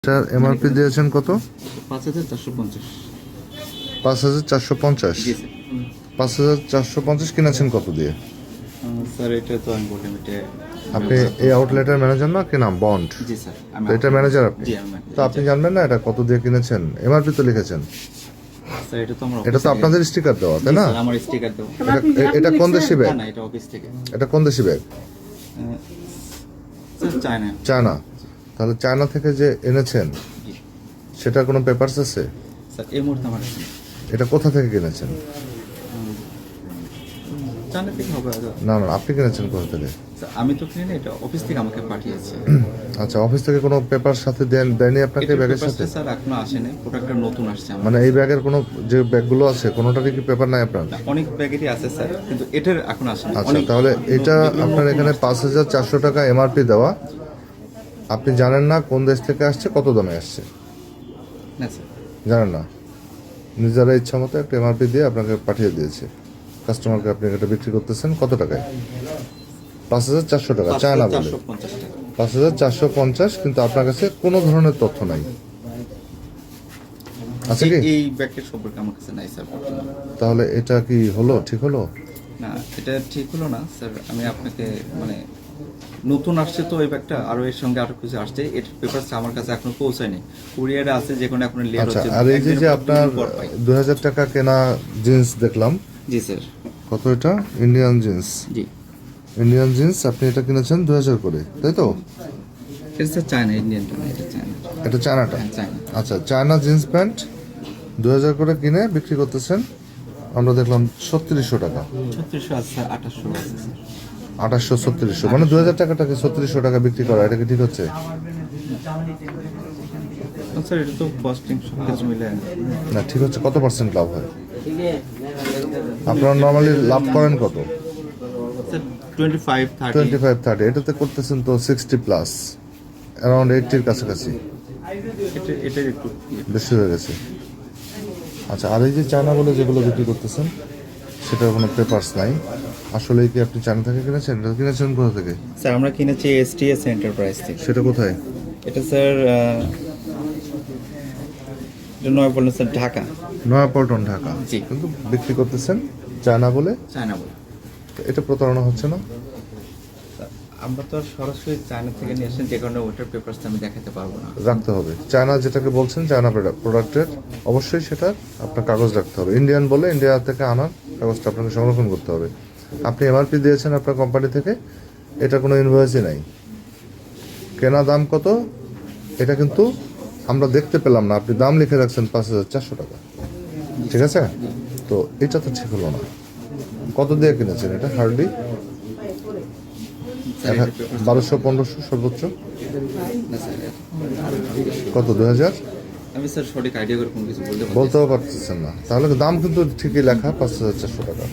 Sir MRP দিয়েছেন কত? 5,450। 5,450। জি sir. 5,450 কিনেছেন কত দিয়ে? স্যার এটা তো আমি বললাম এটা আপনি এই আউটলেটের ম্যানেজার না কি নাম বন্ড? জি স্যার। তো এটা ম্যানেজার আপনি? জি আমি manager। তো আপনি জানবেন না এটা কত দিয়ে কিনেছেন? এমআরপি তো লিখেছেন। স্যার এটা তো আমরা এটা তো আপনাদের স্টিকার দেওয়া তাই না? আমার স্টিকার দেবো। এটা কোন দেশি ব্যাগ? না এটা অফিস থেকে। এটা কোন দেশি ব্যাগ? Sir China. চায়না। তাহলে চায়না থেকে যে এনেছেন জি সেটার কোনো পেপারস আছে? স্যার এই মুহূর্তে আমার কাছে নেই। এটা কোথা থেকে কিনেছেন? চায়না থেকে হবে হয়তো। না না আপনি কিনেছেন কোথা থেকে? স্যার আমি তো কিনি না, এটা অফিস থেকে আমাকে পাঠিয়েছে। আচ্ছা অফিস থেকে কোনো পেপার সাথে দেয়নি আপনাকে এটার ব্যাগের পেপারসটা সাথে? স্যার এখনো আসেনি, প্রোডাক্টটা নতুন আসছে আমার। মানে এই ব্যাগের কোনো যে ব্যাগগুলো আছে কোনোটারই কি পেপার নাই আপনার? অনেক প্যাকেটই আছে স্যার, কিন্তু এটার এখন আসেনি। আচ্ছা অনেক তাহলে এটা নতুন আপনার এখানে আসছে। 5,400 টাকা এমআরপি দেওয়া, আপনি জানেন না কোন দেশ থেকে আসছে, কত দামে আসছে না স্যার। জানেন না, নিজেরা ইচ্ছা মতো একটা এমআরপি দিয়ে আপনাকে পাঠিয়ে দিয়েছে কাস্টমারকে, আপনি এটা বিক্রি করতেছেন কত টাকায়? 5,400 টাকা, চায়না বলে 5,450 টাকা। 5,450, কিন্তু আপনার কাছে কোনো ধরনের তথ্য নাই আছে কি? এই ব্যাগের সম্পর্কে আমার কাছে নাই স্যার বর্তমানে। তাহলে এটা কি হলো, ঠিক হলো? না এটা ঠিক হলো না স্যার, আমি আপনাকে মানে নতুন আসছে তো এই ব্যাগটা, আরো এর সঙ্গে আরো কিছু আসছে, এটার পেপারস আমার কাছে এখনো পৌঁছায়নি। কুরিয়ারে আছে, যে কোনো এখন লেট আচ্ছা হচ্ছে। আর এই যে যে একদিনের পর আপনার দুদিন পর পাই। 2,000 টাকা কেনা জিন্স দেখলাম, জি স্যার। কত এটা? Indian jeans. জি ইন্ডিয়ান জিন্স আপনি এটা কিনেছেন 2,000 করে তাই তো? এটা স্যার চায়না, ইন্ডিয়ানটা না, এটা চায়না। এটা চায়নাটা? হ্যাঁ চায়না। আচ্ছা চায়না জিন্স প্যান্ট 2,000 করে কিনে বিক্রি করতেছেন, আমরা দেখলাম 3,600 টাকা। 3600 আছে স্যার, 2800 আছে স্যার। 2,800 3,600, মানে 2,000 টাকাটাকে 3,600 টাকা বিক্রি করা, এটা কি ঠিক হচ্ছে? স্যার এটা তো কস্টিং সব কিছু মিলে না ঠিক হচ্ছে। কত পার্সেন্ট লাভ হয় আপনারা নর্মালি লাভ করেন কত? স্যার 25-30। 25-30, এটাতে করতেছেন তো 60 প্লাস, অ্যারাউন্ড 80-র কাছাকাছি, এটা একটু বেশি হয়ে গেছে। আচ্ছা আর এই যে চায়না বলে যেগুলো বিক্রি করতেছেন সেটার কোনো পেপারস নাই, আসলে কি আপনি চায়না থেকে কিনেছেন? এটা কিনেছেন কোথা থেকে? স্যার আমরা কিনেছি এসটিএস এন্টারপ্রাইজ থেকে। সেটা কোথায়? এটা স্যার এটা নয় বললেন স্যার, ঢাকা। নয়াপল্টন, ঢাকা। জি। কিন্তু বিক্রি করতেছেন চায়না বলে, চায়না বলে। তো এটা প্রতারণা হচ্ছে না? আমরা তো আর সরাসরি চায়না থেকে নিয়ে আসেন, যে কারণে ওটার পেপারসটা আমি দেখাতে পারবো না। রাখতে হবে চায়না যেটাকে বলছেন, চায়না প্রোডাক্টের অবশ্যই সেটা আপনার কাগজ রাখতে হবে। ইন্ডিয়ান বলে ইন্ডিয়া থেকে আনার কাগজটা আপনাকে সংরক্ষণ করতে হবে। আপনি এমআরপি দিয়েছেন আপনার কোম্পানি থেকে, এটা কোনো ইনভয়েসই নাই, কেনা দাম কত এটা কিন্তু আমরা দেখতে পেলাম না, আপনি দাম লিখে রাখছেন 5,400 টাকা, ঠিক আছে? তো এটা তো ঠিক হলো না। কত দিয়ে কিনেছেন এটা? হার্ডলি স্যার, এটার papers- 1,200-1,500 সর্বোচ্চ। না স্যার, কত 2,000? আমি স্যার সঠিক আইডিয়া করে কোনো কিছু বলতে পারছি না। বলতেও পারতেছেন না, তাহলে দাম কিন্তু ঠিকই লেখা 5,400 টাকা।